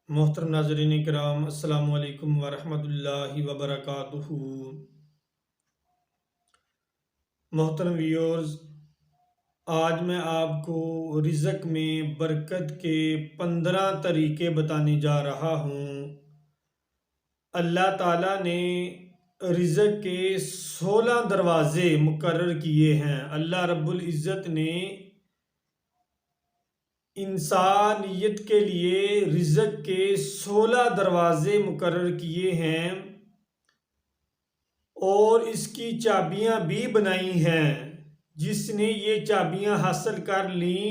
محترم ناظرین کرام، السلام علیکم ورحمۃ اللہ وبرکاتہ۔ محترم ویورز، آج میں آپ کو رزق میں برکت کے 15 طریقے بتانے جا رہا ہوں۔ اللہ تعالیٰ نے رزق کے 16 دروازے مقرر کیے ہیں۔ اللہ رب العزت نے انسانیت کے لیے رزق کے 16 دروازے مقرر کیے ہیں اور اس کی چابیاں بھی بنائی ہیں۔ جس نے یہ چابیاں حاصل کر لیں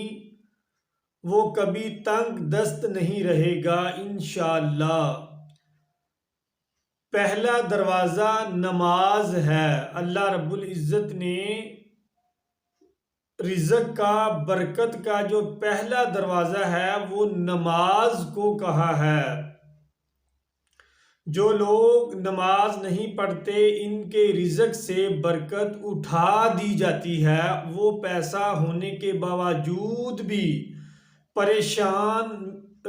وہ کبھی تنگ دست نہیں رہے گا انشاءاللہ۔ پہلا دروازہ نماز ہے۔ اللہ رب العزت نے رزق کا، برکت کا جو پہلا دروازہ ہے وہ نماز کو کہا ہے۔ جو لوگ نماز نہیں پڑھتے ان کے رزق سے برکت اٹھا دی جاتی ہے، وہ پیسہ ہونے کے باوجود بھی پریشان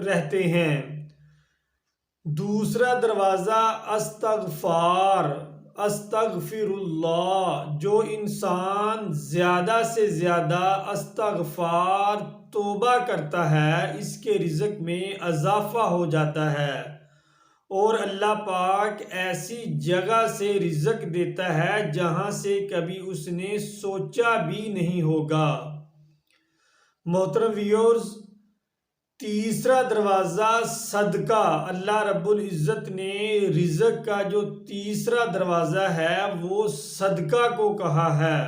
رہتے ہیں۔ دوسرا دروازہ استغفار، استغفر اللہ۔ جو انسان زیادہ سے زیادہ استغفار، توبہ کرتا ہے، اس کے رزق میں اضافہ ہو جاتا ہے اور اللہ پاک ایسی جگہ سے رزق دیتا ہے جہاں سے کبھی اس نے سوچا بھی نہیں ہوگا۔ محترم ویورز، تیسرا دروازہ صدقہ۔ اللہ رب العزت نے رزق کا جو تیسرا دروازہ ہے وہ صدقہ کو کہا ہے۔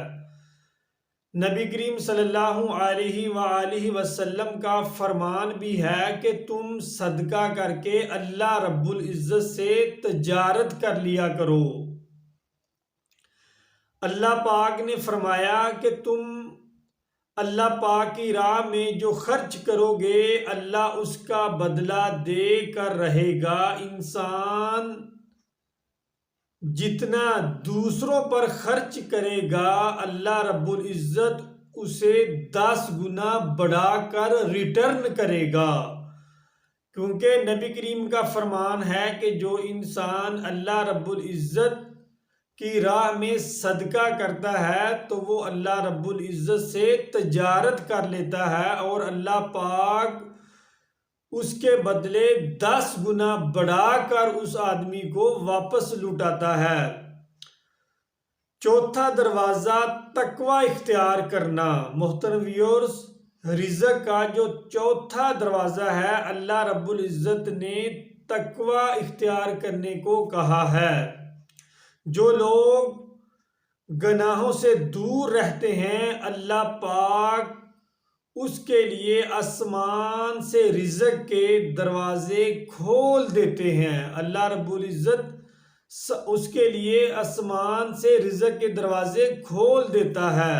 نبی کریم صلی اللہ علیہ وآلہ وسلم کا فرمان بھی ہے کہ تم صدقہ کر کے اللہ رب العزت سے تجارت کر لیا کرو۔ اللہ پاک نے فرمایا کہ تم اللہ پاک کی راہ میں جو خرچ کرو گے اللہ اس کا بدلہ دے کر رہے گا۔ انسان جتنا دوسروں پر خرچ کرے گا اللہ رب العزت اسے 10 گنا بڑھا کر ریٹرن کرے گا، کیونکہ نبی کریم کا فرمان ہے کہ جو انسان اللہ رب العزت کی راہ میں صدقہ کرتا ہے تو وہ اللہ رب العزت سے تجارت کر لیتا ہے اور اللہ پاک اس کے بدلے 10 گنا بڑھا کر اس آدمی کو واپس لوٹاتا ہے۔ چوتھا دروازہ تقوی اختیار کرنا۔ محترم ویورز، رزق کا جو چوتھا دروازہ ہے اللہ رب العزت نے تقوی اختیار کرنے کو کہا ہے۔ جو لوگ گناہوں سے دور رہتے ہیں اللہ پاک اس کے لیے آسمان سے رزق کے دروازے کھول دیتے ہیں۔ اللہ رب العزت اس کے لیے آسمان سے رزق کے دروازے کھول دیتا ہے۔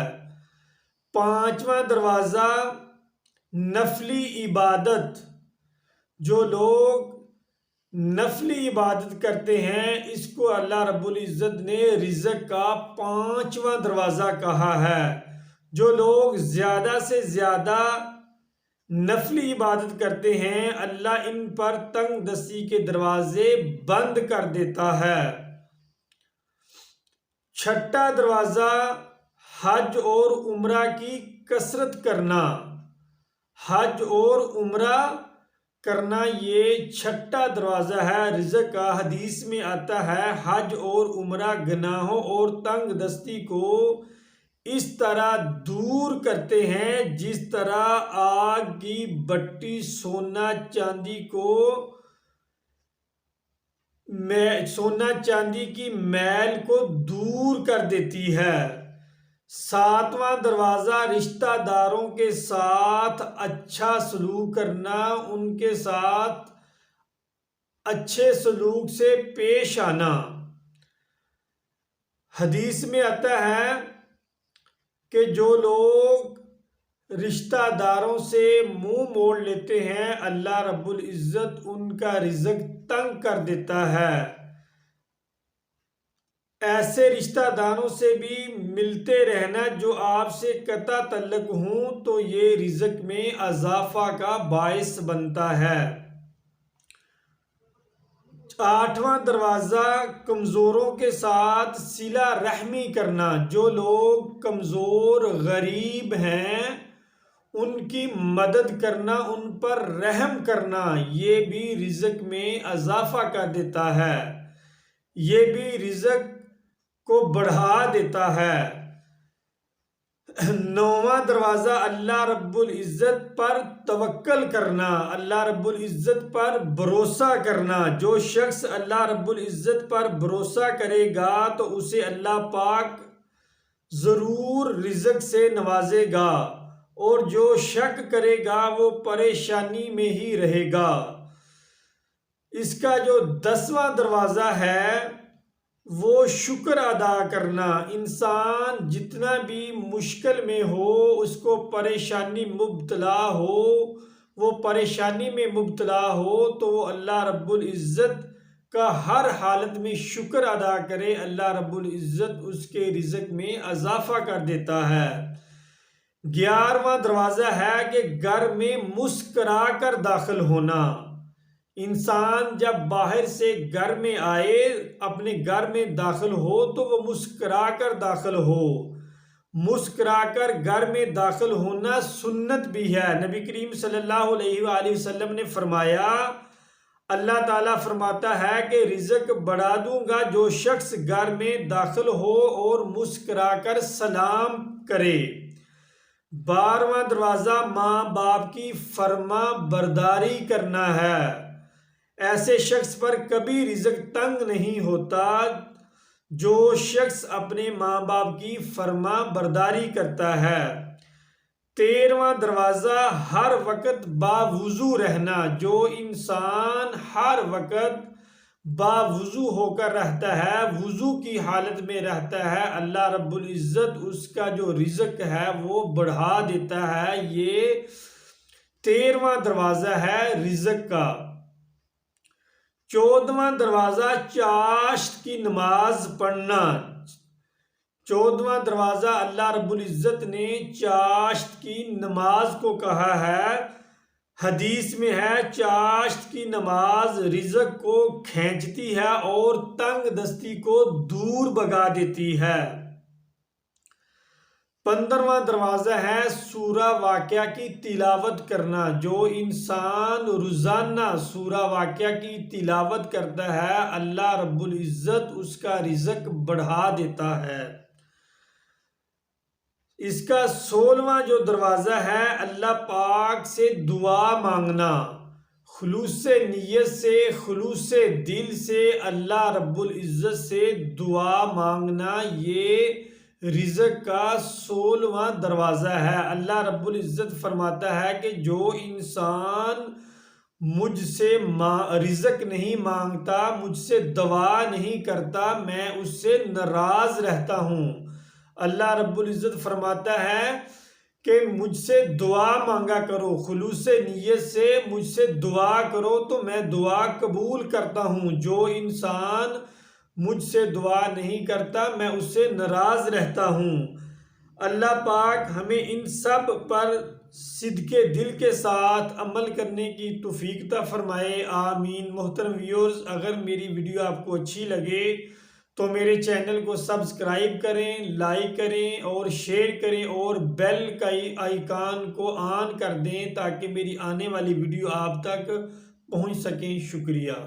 پانچواں دروازہ نفلی عبادت۔ جو لوگ نفلی عبادت کرتے ہیں اس کو اللہ رب العزت نے رزق کا پانچواں دروازہ کہا ہے۔ جو لوگ زیادہ سے زیادہ نفلی عبادت کرتے ہیں اللہ ان پر تنگ دستی کے دروازے بند کر دیتا ہے۔ چھٹا دروازہ حج اور عمرہ کی کثرت کرنا۔ حج اور عمرہ کرنا یہ چھٹا دروازہ ہے رزق کا۔ حدیث میں آتا ہے حج اور عمرہ گناہوں اور تنگ دستی کو اس طرح دور کرتے ہیں جس طرح آگ کی بٹی سونا چاندی کی میل کو دور کر دیتی ہے۔ ساتواں دروازہ رشتہ داروں کے ساتھ اچھا سلوک کرنا، ان کے ساتھ اچھے سلوک سے پیش آنا۔ حدیث میں آتا ہے کہ جو لوگ رشتہ داروں سے منہ موڑ لیتے ہیں اللہ رب العزت ان کا رزق تنگ کر دیتا ہے۔ ایسے رشتہ داروں سے بھی ملتے رہنا جو آپ سے قطع تعلق ہوں تو یہ رزق میں اضافہ کا باعث بنتا ہے۔ 8واں دروازہ کمزوروں کے ساتھ صلہ رحمی کرنا، جو لوگ کمزور غریب ہیں ان کی مدد کرنا، ان پر رحم کرنا، یہ بھی رزق میں اضافہ کر دیتا ہے، یہ بھی رزق کو بڑھا دیتا ہے۔ 9واں دروازہ اللہ رب العزت پر توکل کرنا، اللہ رب العزت پر بھروسہ کرنا۔ جو شخص اللہ رب العزت پر بھروسہ کرے گا تو اسے اللہ پاک ضرور رزق سے نوازے گا، اور جو شک کرے گا وہ پریشانی میں ہی رہے گا۔ اس کا جو 10واں دروازہ ہے وہ شکر ادا کرنا۔ انسان جتنا بھی مشکل میں ہو، اس کو پریشانی مبتلا ہو، وہ پریشانی میں مبتلا ہو تو وہ اللہ رب العزت کا ہر حالت میں شکر ادا کرے، اللہ رب العزت اس کے رزق میں اضافہ کر دیتا ہے۔ 11واں دروازہ ہے کہ گھر میں مسکرا کر داخل ہونا۔ انسان جب باہر سے گھر میں آئے، اپنے گھر میں داخل ہو تو وہ مسکرا کر داخل ہو۔ مسکرا کر گھر میں داخل ہونا سنت بھی ہے۔ نبی کریم صلی اللہ علیہ وآلہ وسلم نے فرمایا، اللہ تعالیٰ فرماتا ہے کہ رزق بڑھا دوں گا جو شخص گھر میں داخل ہو اور مسکرا کر سلام کرے۔ 12واں دروازہ ماں باپ کی فرما برداری کرنا ہے۔ ایسے شخص پر کبھی رزق تنگ نہیں ہوتا جو شخص اپنے ماں باپ کی فرما برداری کرتا ہے۔ 13واں دروازہ ہر وقت باوضو رہنا۔ جو انسان ہر وقت باوضو ہو کر رہتا ہے، وضو کی حالت میں رہتا ہے، اللہ رب العزت اس کا جو رزق ہے وہ بڑھا دیتا ہے۔ یہ 13واں دروازہ ہے رزق کا۔ 14واں دروازہ چاشت کی نماز پڑھنا۔ 14واں دروازہ اللہ رب العزت نے چاشت کی نماز کو کہا ہے۔ حدیث میں ہے، چاشت کی نماز رزق کو کھینچتی ہے اور تنگ دستی کو دور بھگا دیتی ہے۔ 15واں دروازہ ہے سورہ واقعہ کی تلاوت کرنا۔ جو انسان روزانہ سورہ واقعہ کی تلاوت کرتا ہے، اللہ رب العزت اس کا رزق بڑھا دیتا ہے۔ اس کا 16واں جو دروازہ ہے اللہ پاک سے دعا مانگنا۔ خلوص نیت سے، خلوص دل سے اللہ رب العزت سے دعا مانگنا، یہ رزق کا 16واں دروازہ ہے۔ اللہ رب العزت فرماتا ہے کہ جو انسان مجھ سے رزق نہیں مانگتا، مجھ سے دعا نہیں کرتا، میں اس سے ناراض رہتا ہوں۔ اللہ رب العزت فرماتا ہے کہ مجھ سے دعا مانگا کرو، خلوص نیت سے مجھ سے دعا کرو تو میں دعا قبول کرتا ہوں۔ جو انسان مجھ سے دعا نہیں کرتا، میں اس سے ناراض رہتا ہوں۔ اللہ پاک ہمیں ان سب پر صدق دل کے ساتھ عمل کرنے کی توفیق عطا فرمائے، آمین۔ محترم ویورز، اگر میری ویڈیو آپ کو اچھی لگے تو میرے چینل کو سبسکرائب کریں، لائک کریں اور شیئر کریں، اور بیل کا آئیکن کو آن کر دیں تاکہ میری آنے والی ویڈیو آپ تک پہنچ سکیں۔ شکریہ۔